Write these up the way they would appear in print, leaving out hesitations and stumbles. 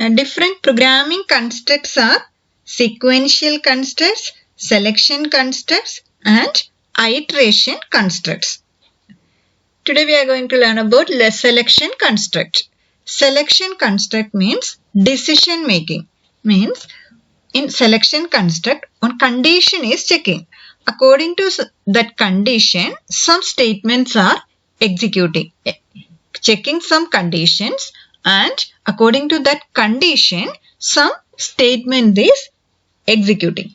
Different programming constructs are sequential constructs, selection constructs, and iteration constructs. Today we are going to learn about the selection construct. Selection construct means decision making. Means in selection construct, one condition is checking. According to that condition, some statements are executing. Checking some conditions, and according to that condition, some statement is executing.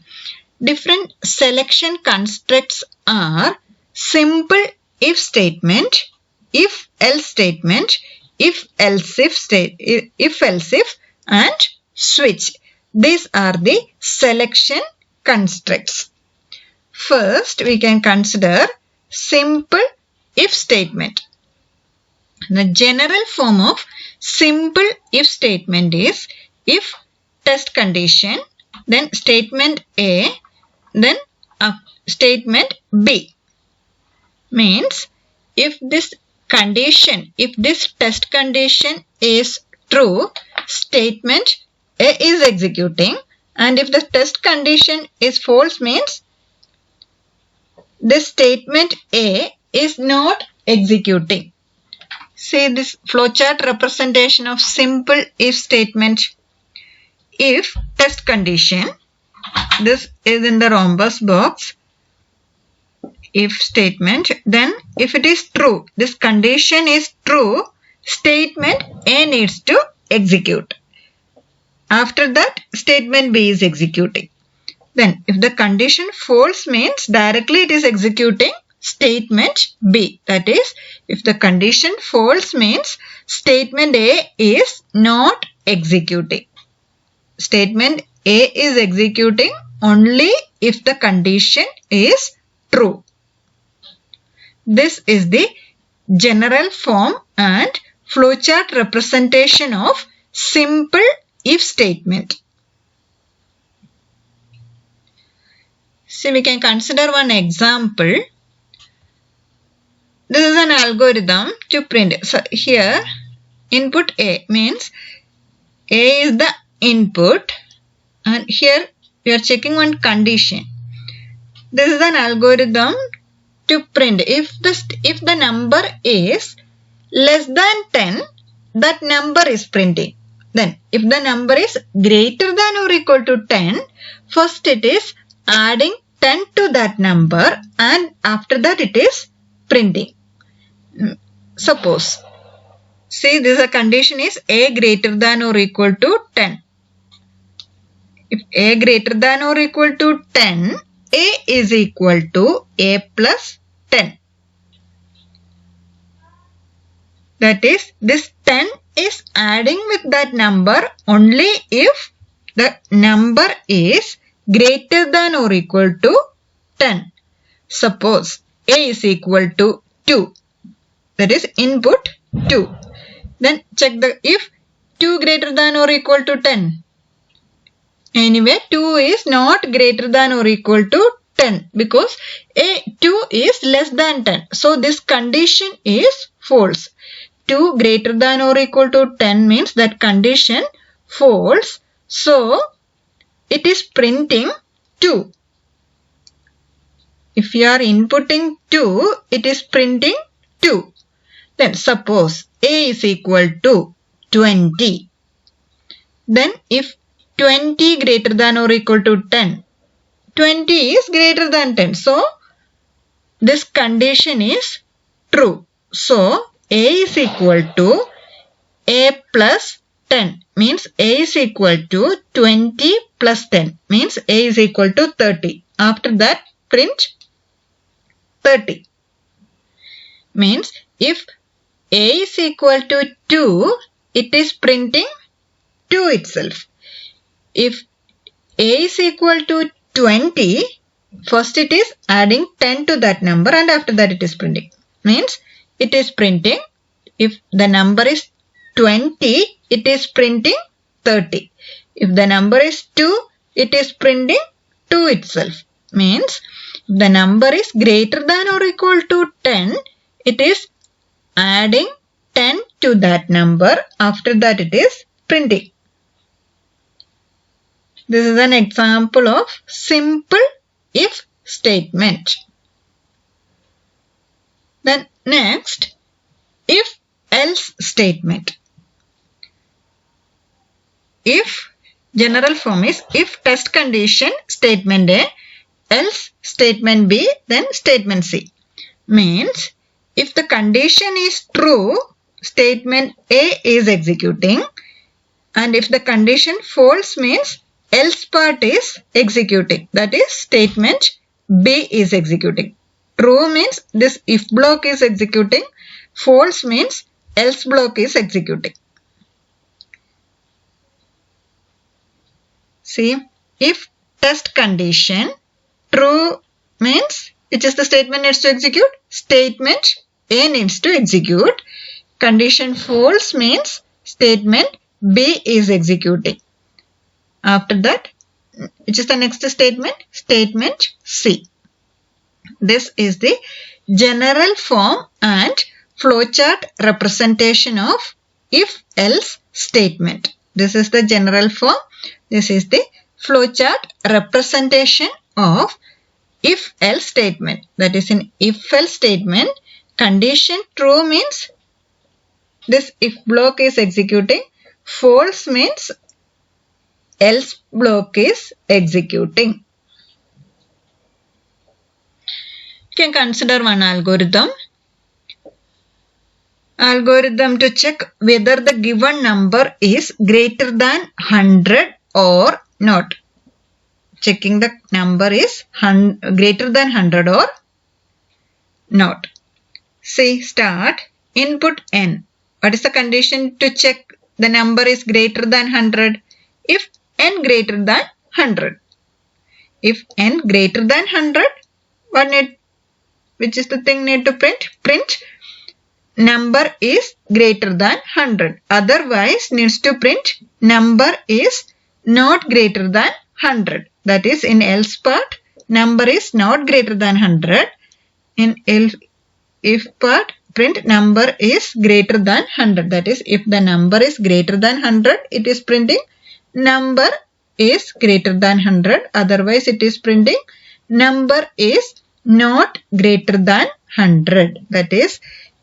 Different selection constructs are simple if statement, if else statement, if else if, and switch. These are the selection constructs. First, we can consider simple if statement. The general form of simple if statement is if test condition, then statement A, then statement B. Means if this condition, if this test condition is true, statement A is executing, and if the test condition is false, means this statement A is not executing. See this flowchart representation of simple if statement. If test condition, this is in the rhombus box, if statement, then if it is true, this condition is true, statement A needs to execute. After that, statement B is executing. Then if the condition false, means directly it is executing statement B. That is, if the condition false, means statement A is not executing. Statement A is executing only if the condition is true. This is the general form and flowchart representation of simple if statement. See, we can consider one example. This is an algorithm to print. So here input A means A is the input, and here we are checking one condition. This is an algorithm to print. If the number is less than 10, that number is printing. Then if the number is greater than or equal to 10, first it is adding 10 to that number, and after that it is printing. Suppose, see, this condition is A greater than or equal to 10. If A greater than or equal to 10, A is equal to A plus 10. That is, this 10 is adding with that number only if the number is greater than or equal to 10. Suppose A is equal to 2. That is input 2. Then check if 2 greater than or equal to 10. Anyway, 2 is not greater than or equal to 10 because 2 is less than 10. So this condition is false. 2 greater than or equal to 10 means that condition false. So it is printing 2. If you are inputting 2, it is printing 2. Then suppose A is equal to 20. Then if 20 greater than or equal to 10, 20 is greater than 10. So this condition is true. So A is equal to A plus 10 means A is equal to 20 plus 10 means A is equal to 30. After that, print 30. Means if A is equal to 2, it is printing 2 itself. If A is equal to 20, first it is adding 10 to that number, and after that it is printing. Means it is printing, if the number is 20, it is printing 30. If the number is 2, it is printing 2 itself. Means if the number is greater than or equal to 10, it is adding 10 to that number. After that it is printing. This is an example of simple if statement. Then next, if else statement. If general form is if test condition statement A, else statement B, then statement C. Means if the condition is true, statement A is executing, and if the condition false means else part is executing. That is statement B is executing. True means this if block is executing. False means else block is executing. See, if test condition true means which is the statement needs to execute? Statement A needs to execute. Condition false means statement B is executing. After that, which is the next statement? Statement C. This is the general form and flowchart representation of if-else statement. This is the general form. This is the flowchart representation of if-else statement. That is, in if-else statement, condition true means this if block is executing. False means else block is executing. You can consider one algorithm. Algorithm to check whether the given number is greater than 100 or not. Checking the number is greater than 100 or not. See, start. Input n. What is the condition to check the number is greater than 100? If n greater than 100. If n greater than 100, which is the thing need to print? Print number is greater than 100. Otherwise needs to print number is not greater than 100. That is, in else part, number is not greater than 100. In if part, print number is greater than 100. That is, if the number is greater than 100, it is printing number is greater than 100. Otherwise, it is printing number is not greater than 100. That is,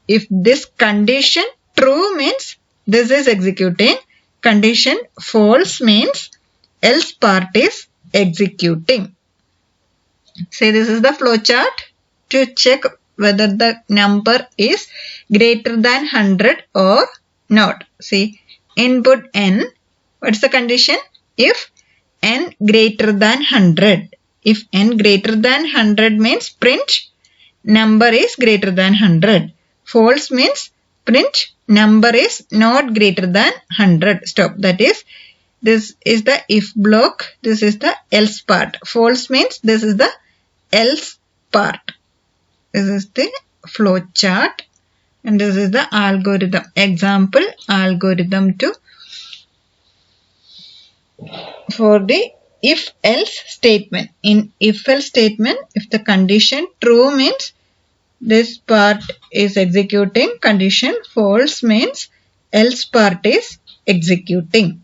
if this condition true means this is executing. Condition false means else part is executing. Say this is the flowchart to check whether the number is greater than 100 or not. See, input n. What's the condition? If n greater than 100. If n greater than 100 means print number is greater than 100. False means print number is not greater than 100. Stop. That is, this is the if block. This is the else part. False means this is the else part. This is the flow chart and this is the algorithm. Example algorithm for the if-else statement. In if-else statement, if the condition true means this part is executing, condition false means else part is executing.